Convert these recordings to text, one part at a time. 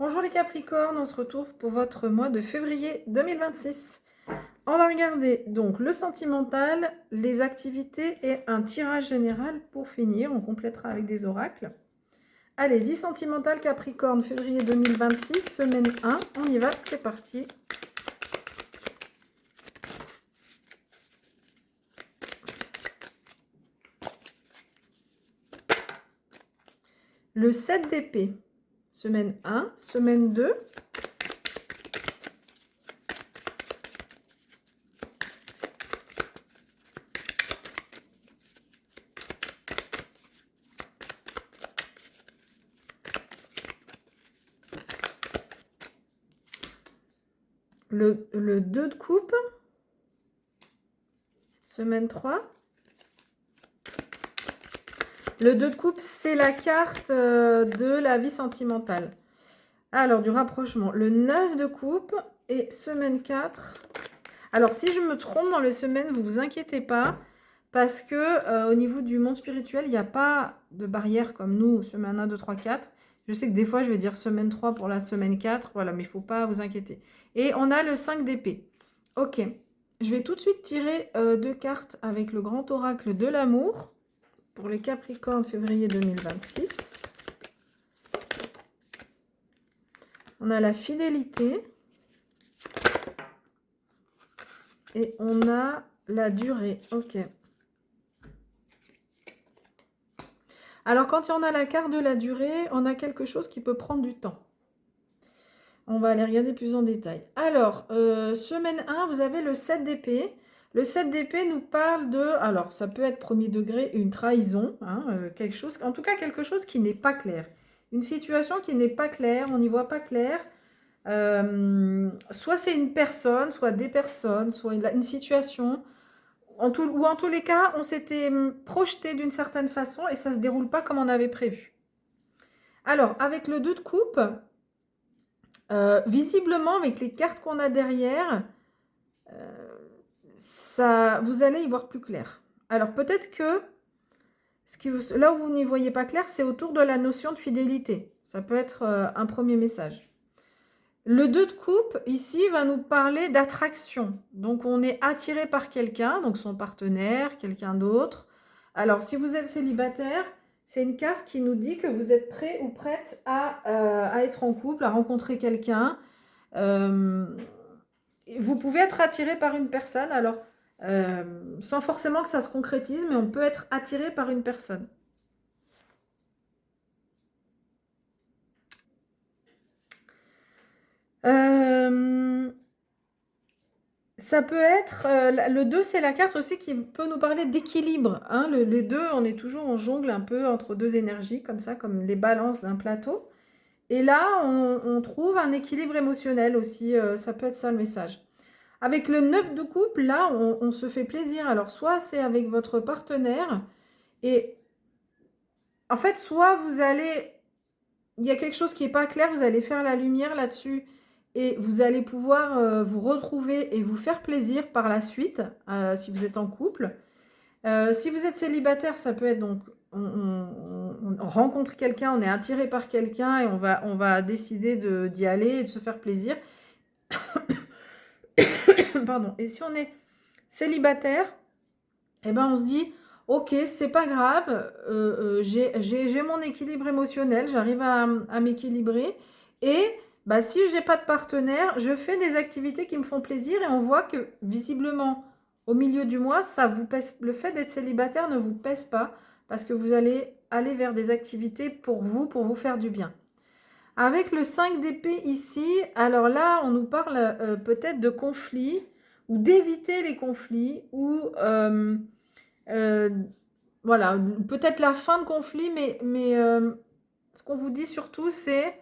Bonjour les Capricornes, on se retrouve pour votre mois de février 2026. On va regarder donc le sentimental, les activités et un tirage général pour finir. On complétera avec des oracles. Allez, vie sentimentale Capricorne, février 2026, semaine 1. On y va, c'est parti. Le 7 d'épée, semaine 1, semaine 2. Le 2 de coupe, semaine 3. Le 2 de coupe, c'est la carte de la vie sentimentale. Alors, du rapprochement. Le 9 de coupe et semaine 4. Alors, si je me trompe dans les semaines, vous vous inquiétez pas. Parce que au niveau du monde spirituel, il n'y a pas de barrière comme nous, semaine 1, 2, 3, 4. Je sais que des fois, je vais dire semaine 3 pour la semaine 4. Voilà, mais il ne faut pas vous inquiéter. Et on a le 5 d'épée. Ok. Je vais tout de suite tirer 2 cartes avec le grand oracle de l'amour pour les Capricornes février 2026. On a la fidélité. Et on a la durée. Ok. Alors, quand on a la carte de la durée, on a quelque chose qui peut prendre du temps. On va aller regarder plus en détail. Alors, semaine 1, vous avez le 7 d'épée. Le 7 d'épée nous parle de... Alors, ça peut être premier degré, une trahison. Hein, quelque chose, en tout cas, quelque chose qui n'est pas clair. Une situation qui n'est pas claire, on n'y voit pas clair. Soit c'est une personne, soit des personnes, soit une situation... ou en tous les cas, on s'était projeté d'une certaine façon et ça ne se déroule pas comme on avait prévu. Alors, avec le 2 de coupe, visiblement, avec les cartes qu'on a derrière, vous allez y voir plus clair. Alors, peut-être que là où vous n'y voyez pas clair, c'est autour de la notion de fidélité. Ça peut être un premier message. Le 2 de coupe, ici, va nous parler d'attraction. Donc, on est attiré par quelqu'un, donc son partenaire, quelqu'un d'autre. Alors, si vous êtes célibataire, c'est une carte qui nous dit que vous êtes prêt ou prête à être en couple, à rencontrer quelqu'un. Vous pouvez être attiré par une personne, alors, sans forcément que ça se concrétise, mais on peut être attiré par une personne. Ça peut être... le 2, c'est la carte aussi qui peut nous parler d'équilibre. Hein. Les deux, on est toujours en jongle un peu entre deux énergies, comme ça, comme les balances d'un plateau. Et là, on trouve un équilibre émotionnel aussi. Ça peut être ça le message. Avec le 9 de coupe, là, on se fait plaisir. Alors, soit c'est avec votre partenaire. Et en fait, soit vous allez... Il y a quelque chose qui n'est pas clair, vous allez faire la lumière là-dessus. Et vous allez pouvoir vous retrouver et vous faire plaisir par la suite, si vous êtes en couple. Si vous êtes célibataire, ça peut être donc, on rencontre quelqu'un, on est attiré par quelqu'un et on va décider d'y aller et de se faire plaisir. Pardon. Et si on est célibataire, eh ben on se dit, ok, c'est pas grave, j'ai mon équilibre émotionnel, j'arrive à m'équilibrer. Et bah, si j'ai pas de partenaire, je fais des activités qui me font plaisir et on voit que visiblement, au milieu du mois, le fait d'être célibataire ne vous pèse pas parce que vous allez aller vers des activités pour vous faire du bien. Avec le 5 d'épée ici, alors là, on nous parle peut-être de conflits ou d'éviter les conflits ou... voilà, peut-être la fin de conflit, mais ce qu'on vous dit surtout, c'est...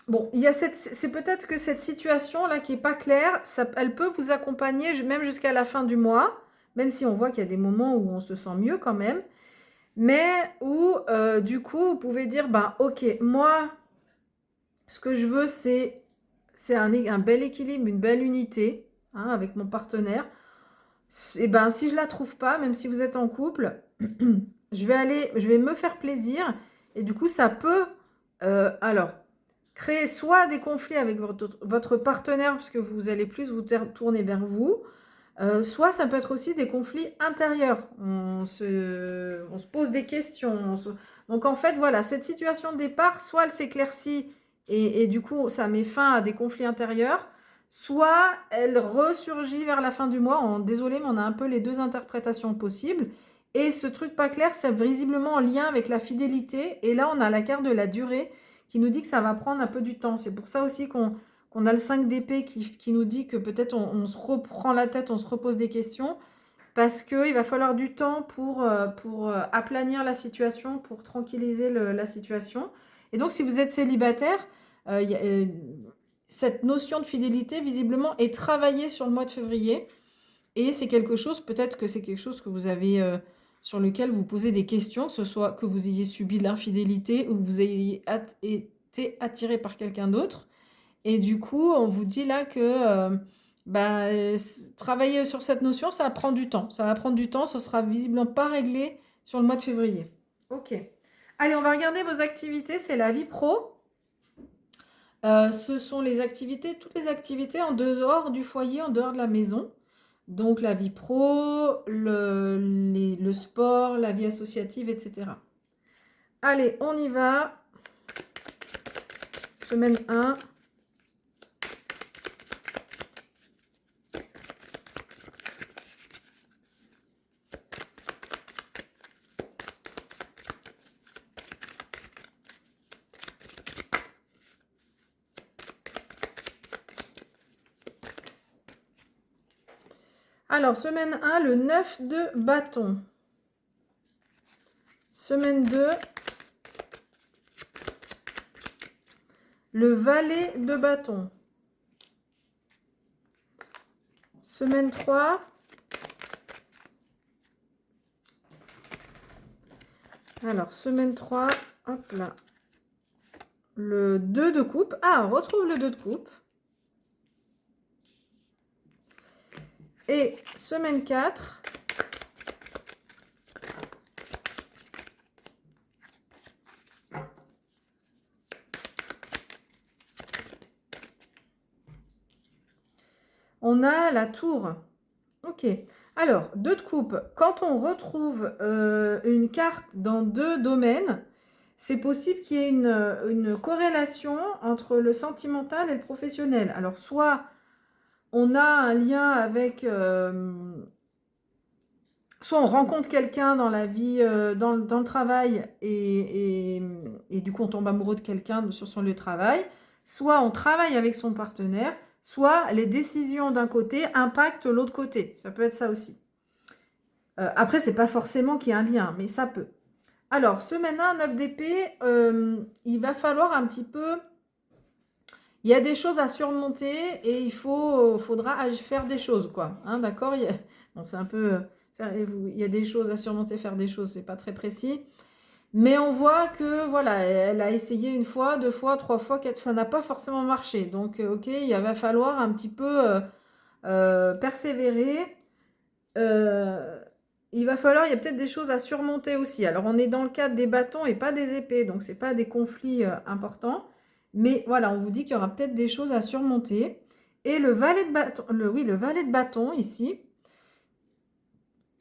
bon, c'est peut-être que cette situation-là qui n'est pas claire, elle peut vous accompagner même jusqu'à la fin du mois, même si on voit qu'il y a des moments où on se sent mieux quand même, mais où, du coup, vous pouvez dire, ben, ok, moi, ce que je veux, c'est un bel équilibre, une belle unité, hein, avec mon partenaire. Et ben, si je la trouve pas, même si vous êtes en couple, je vais me faire plaisir Et du coup, ça peut, alors, créer soit des conflits avec votre partenaire, parce que vous allez plus vous tourner vers vous, soit ça peut être aussi des conflits intérieurs. On se pose des questions. Donc en fait, voilà, cette situation de départ, soit elle s'éclaircit et du coup, ça met fin à des conflits intérieurs, soit elle ressurgit vers la fin du mois. Désolé, mais on a un peu les deux interprétations possibles. Et ce truc pas clair, c'est visiblement en lien avec la fidélité. Et là, on a la carte de la durée qui nous dit que ça va prendre un peu du temps. C'est pour ça aussi qu'on a le 5 d'épée qui nous dit que peut-être on se reprend la tête, on se repose des questions, parce qu'il va falloir du temps pour aplanir la situation, pour tranquilliser la situation. Et donc, si vous êtes célibataire, cette notion de fidélité, visiblement, est travaillée sur le mois de février. Et c'est quelque chose, peut-être que c'est quelque chose que vous avez, sur lequel vous posez des questions, que ce soit que vous ayez subi de l'infidélité ou que vous ayez été attiré par quelqu'un d'autre. Et du coup, on vous dit là que travailler sur cette notion, ça va prendre du temps. Ça va prendre du temps, ce sera visiblement pas réglé sur le mois de février. Ok. Allez, on va regarder vos activités. C'est la vie pro. Ce sont les activités, toutes les activités en dehors du foyer, en dehors de la maison. Donc la vie pro, le sport, la vie associative, etc. Allez, on y va. Semaine 1. Alors, semaine 1, le 9 de bâton. Semaine 2, le valet de bâton. Semaine 3, alors, semaine 3, hop là, le 2 de coupe. Ah, on retrouve le 2 de coupe. Et semaine 4, on a la tour. Ok. Alors, 2 de coupe. Quand on retrouve une carte dans 2 domaines, c'est possible qu'il y ait une corrélation entre le sentimental et le professionnel. Alors, soit on a un lien avec... soit on rencontre quelqu'un dans la vie, dans le travail, et du coup on tombe amoureux de quelqu'un sur son lieu de travail, soit on travaille avec son partenaire, soit les décisions d'un côté impactent l'autre côté. Ça peut être ça aussi. Après, c'est pas forcément qu'il y a un lien, mais ça peut. Alors, semaine 1, 9 d'épée, il va falloir un petit peu... Il y a des choses à surmonter et il faudra faire des choses, quoi. Hein, d'accord? Bon, c'est un peu... il y a des choses à surmonter, faire des choses, c'est pas très précis. Mais on voit que, voilà, elle a essayé une fois, 2 fois, 3 fois, ça n'a pas forcément marché. Donc, ok, il va falloir un petit peu persévérer. Il va falloir, il y a peut-être des choses à surmonter aussi. Alors, on est dans le cadre des bâtons et pas des épées, donc c'est pas des conflits importants. Mais voilà, on vous dit qu'il y aura peut-être des choses à surmonter. Et le valet de bâton, le valet de bâton ici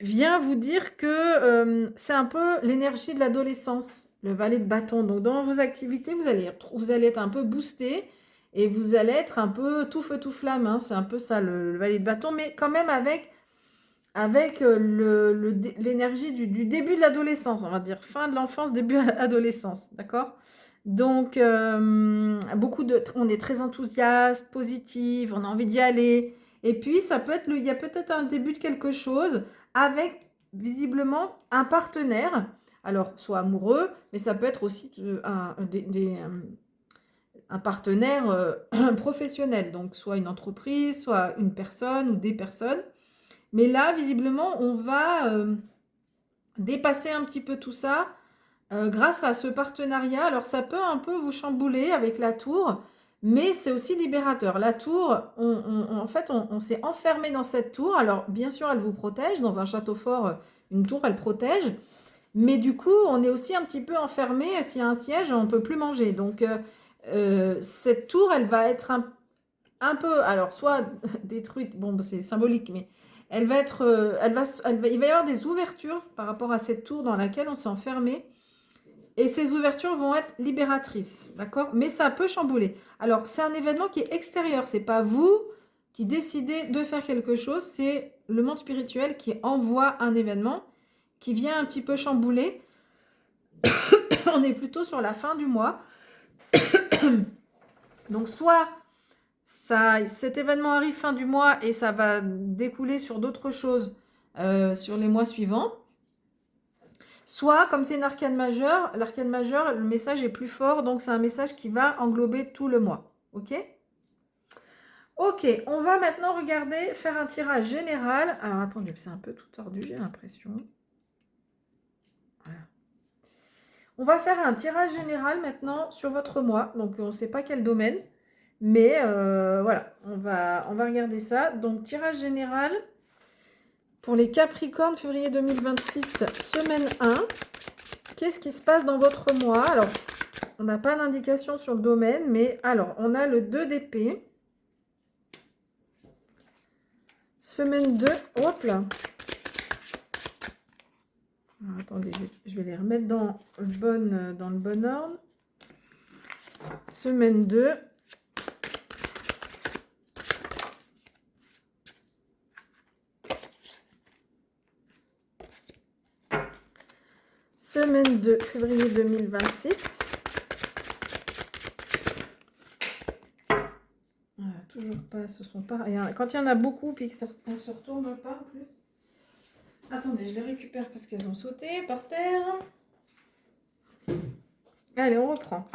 vient vous dire que c'est un peu l'énergie de l'adolescence, le valet de bâton. Donc dans vos activités, vous allez être un peu boosté et vous allez être un peu tout feu tout flamme. Hein. C'est un peu ça le valet de bâton, mais quand même avec l'énergie du début de l'adolescence, on va dire fin de l'enfance, début adolescence, d'accord? Donc, on est très enthousiaste, positive, on a envie d'y aller. Et puis, il y a peut-être un début de quelque chose avec visiblement un partenaire. Alors, soit amoureux, mais ça peut être aussi un partenaire professionnel. Donc, soit une entreprise, soit une personne ou des personnes. Mais là, visiblement, on va dépasser un petit peu tout ça grâce à ce partenariat. Alors, ça peut un peu vous chambouler avec la tour, mais c'est aussi libérateur. La tour, en fait, on s'est enfermé dans cette tour. Alors, bien sûr, elle vous protège. Dans un château fort, une tour, elle protège. Mais du coup, on est aussi un petit peu enfermé. S'il y a un siège, on ne peut plus manger. Donc, cette tour, elle va être un peu, alors soit détruite, bon, c'est symbolique, mais elle va être, il va y avoir des ouvertures par rapport à cette tour dans laquelle on s'est enfermé. Et ces ouvertures vont être libératrices, d'accord? Mais ça peut chambouler. Alors, c'est un événement qui est extérieur. C'est pas vous qui décidez de faire quelque chose. C'est le monde spirituel qui envoie un événement qui vient un petit peu chambouler. On est plutôt sur la fin du mois. Donc, soit cet événement arrive fin du mois et ça va découler sur d'autres choses sur les mois suivants. Soit, comme c'est une arcane majeure, l'arcane majeure, le message est plus fort, donc c'est un message qui va englober tout le mois. Ok? Ok, on va maintenant regarder, faire un tirage général. Alors, attendez, c'est un peu tout tordu, j'ai l'impression. Voilà. On va faire un tirage général maintenant sur votre mois. Donc, on ne sait pas quel domaine. Mais voilà, on va regarder ça. Donc, tirage général pour les Capricornes, février 2026, semaine 1. Qu'est-ce qui se passe dans votre mois? Alors, on n'a pas d'indication sur le domaine, mais alors, on a le 2 d'épée. Semaine 2, hop là. Alors, attendez, je vais les remettre dans le bon ordre. Semaine 2. Semaine 2, février 2026. Voilà, toujours pas, ce sont pas... Quand il y en a beaucoup, puis qu'elles ne se retournent pas en plus. Attendez, je les récupère parce qu'elles ont sauté par terre. Allez, on reprend.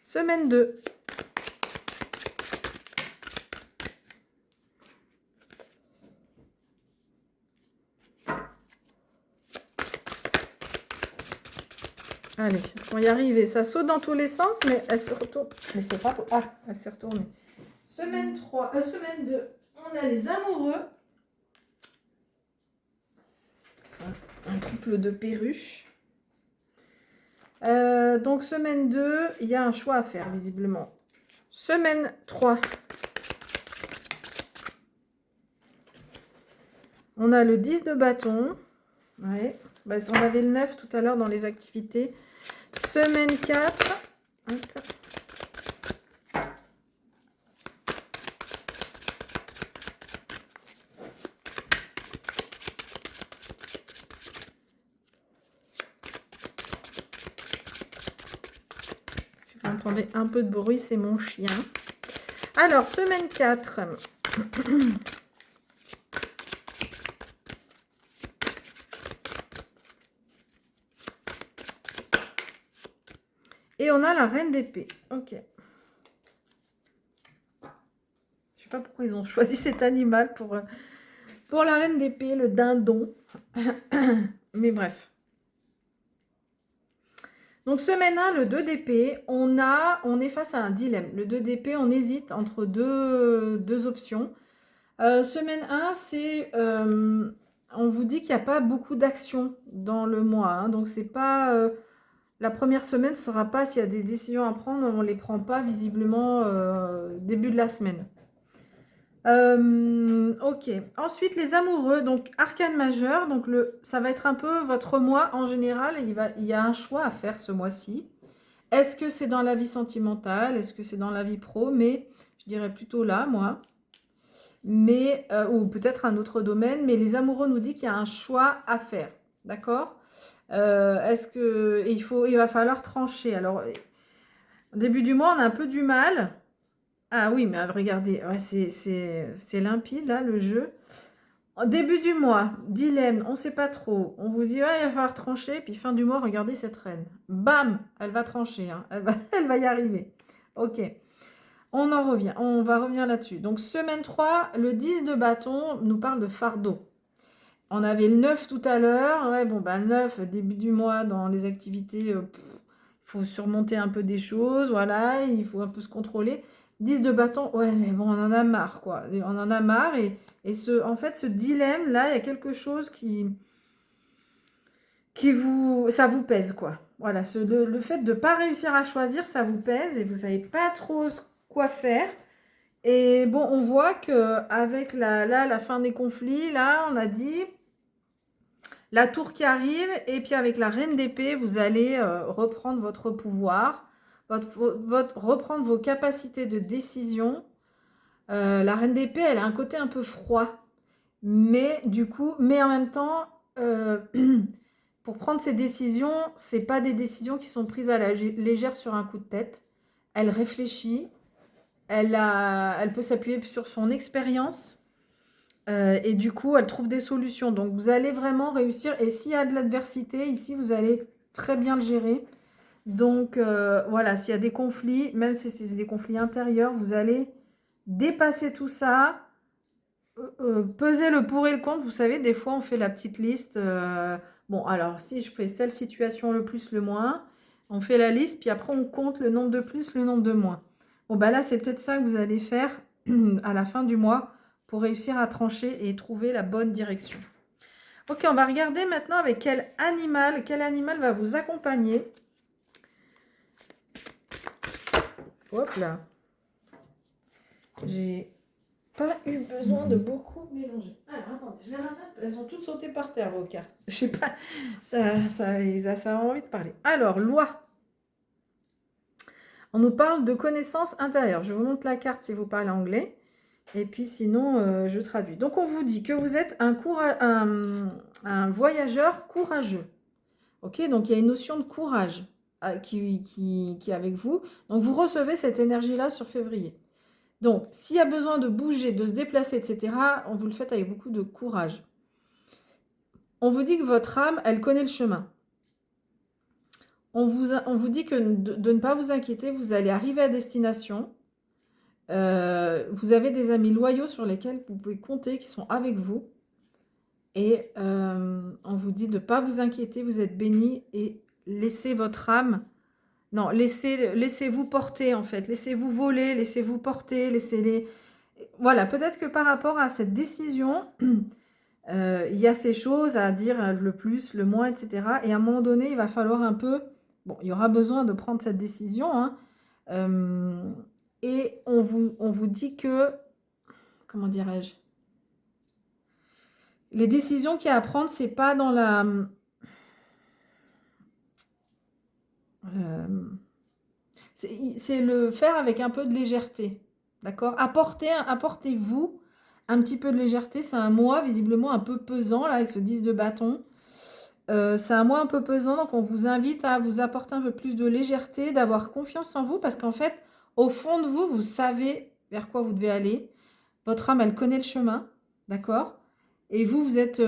Semaine 2. Allez, on va y arriver. Ça saute dans tous les sens, mais elle se retourne. Mais c'est pas... Ah, elle s'est retournée. Semaine 3, semaine 2, on a les amoureux. Un couple de perruches. Donc, semaine 2, il y a un choix à faire, visiblement. Semaine 3. On a le 10 de bâton. Ouais. Bah, on avait le 9 tout à l'heure dans les activités. Semaine 4. Hop. Si vous entendez un peu de bruit, c'est mon chien. Alors, semaine 4. Et on a la reine d'épée. Ok. Je sais pas pourquoi ils ont choisi cet animal pour la reine d'épée, le dindon. Mais bref. Donc, semaine 1, le 2 d'épée, on est face à un dilemme. Le 2 d'épée, on hésite entre deux options. Semaine 1, c'est... on vous dit qu'il n'y a pas beaucoup d'action dans le mois. Hein, donc, c'est pas... la première semaine, ce ne sera pas s'il y a des décisions à prendre, on ne les prend pas visiblement début de la semaine. Ok. Ensuite, les amoureux, donc arcane majeur, donc ça va être un peu votre mois en général. Il y a un choix à faire ce mois-ci. Est-ce que c'est dans la vie sentimentale? Est-ce que c'est dans la vie pro? Mais je dirais plutôt là, moi. Mais, ou peut-être un autre domaine. Mais les amoureux nous disent qu'il y a un choix à faire. D'accord? Est-ce que il va falloir trancher? Alors, au début du mois, on a un peu du mal. Ah oui, mais regardez, ouais, c'est limpide là le jeu. Au début du mois, dilemme, on ne sait pas trop. On vous dit, ouais, il va falloir trancher. Puis fin du mois, regardez cette reine. Bam, elle va trancher. Hein. Elle va y arriver. Ok, on va revenir là-dessus. Donc semaine 3, le 10 de bâton nous parle de fardeau. On avait le 9 tout à l'heure. Ouais, bon, bah, le 9, début du mois, dans les activités, il faut surmonter un peu des choses. Voilà, il faut un peu se contrôler. 10 de bâton, ouais, mais bon, on en a marre, quoi. On en a marre. Et en fait, ce dilemme-là, il y a quelque chose ça vous pèse, quoi. Voilà, le fait de ne pas réussir à choisir, ça vous pèse et vous savez pas trop quoi faire. Et bon, on voit que avec la fin des conflits, là, on a dit la tour qui arrive, et puis avec la reine d'épée, vous allez reprendre votre pouvoir, reprendre vos capacités de décision. La reine d'épée, elle a un côté un peu froid, mais du coup, mais en même temps, pour prendre ces décisions, c'est pas des décisions qui sont prises à la légère sur un coup de tête. Elle réfléchit, elle peut s'appuyer sur son expérience. Et du coup, elle trouve des solutions. Donc, vous allez vraiment réussir. Et s'il y a de l'adversité, ici, vous allez très bien le gérer. Donc, voilà, s'il y a des conflits, même si c'est des conflits intérieurs, vous allez dépasser tout ça, peser le pour et le contre. Vous savez, des fois, on fait la petite liste. Bon, alors, si je fais telle situation, le plus, le moins, on fait la liste, puis après, on compte le nombre de plus, le nombre de moins. Bon, bah là, c'est peut-être ça que vous allez faire à la fin du mois pour réussir à trancher et trouver la bonne direction. Ok, on va regarder maintenant avec quel animal va vous accompagner. Hop là. J'ai pas eu besoin de beaucoup mélanger. Alors, attendez, je vais la remettre. Elles ont toutes sauté par terre, vos cartes. Je sais pas, ça a envie de parler. Alors, loi. On nous parle de connaissances intérieures. Je vous montre la carte si vous parlez anglais. Et puis sinon, je traduis. Donc, on vous dit que vous êtes un voyageur courageux. Ok, donc il y a une notion de courage qui est avec vous. Donc, vous recevez cette énergie-là sur février. Donc, s'il y a besoin de bouger, de se déplacer, etc., on vous le fait avec beaucoup de courage. On vous dit que votre âme, elle connaît le chemin. On vous dit que de ne pas vous inquiéter, vous allez arriver à destination. Vous avez des amis loyaux sur lesquels vous pouvez compter, qui sont avec vous. Et on vous dit de ne pas vous inquiéter, vous êtes bénis et laissez votre âme. Non, laissez-vous porter en fait. Laissez-vous voler, laissez-vous porter, laissez-les. Voilà, peut-être que par rapport à cette décision, il y a ces choses à dire, le plus, le moins, etc. Et à un moment donné, il va falloir un peu. Bon, il y aura besoin de prendre cette décision, hein. Et on vous dit que. Comment dirais-je? Les décisions qu'il y a à prendre, c'est pas dans la. C'est le faire avec un peu de légèreté. D'accord? Apportez-vous un petit peu de légèreté. C'est un mois visiblement un peu pesant, là, avec ce 10 de bâton. C'est un mois un peu pesant, donc on vous invite à vous apporter un peu plus de légèreté, d'avoir confiance en vous, parce qu'en fait, au fond de vous, vous savez vers quoi vous devez aller. Votre âme, elle connaît le chemin, d'accord? Et vous, vous êtes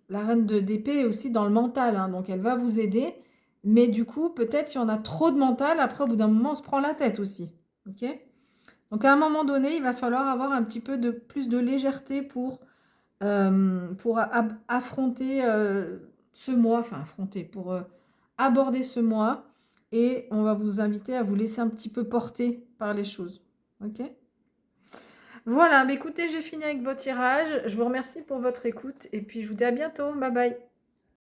la reine d'épée aussi dans le mental, hein, donc elle va vous aider. Mais du coup, peut-être si on a trop de mental, après, au bout d'un moment, on se prend la tête aussi. Ok? Donc à un moment donné, il va falloir avoir un petit peu plus de légèreté pour affronter ce mois, enfin affronter, pour aborder ce mois. Et on va vous inviter à vous laisser un petit peu porter par les choses. Ok? Voilà, mais écoutez, j'ai fini avec vos tirages. Je vous remercie pour votre écoute et puis je vous dis à bientôt. Bye bye.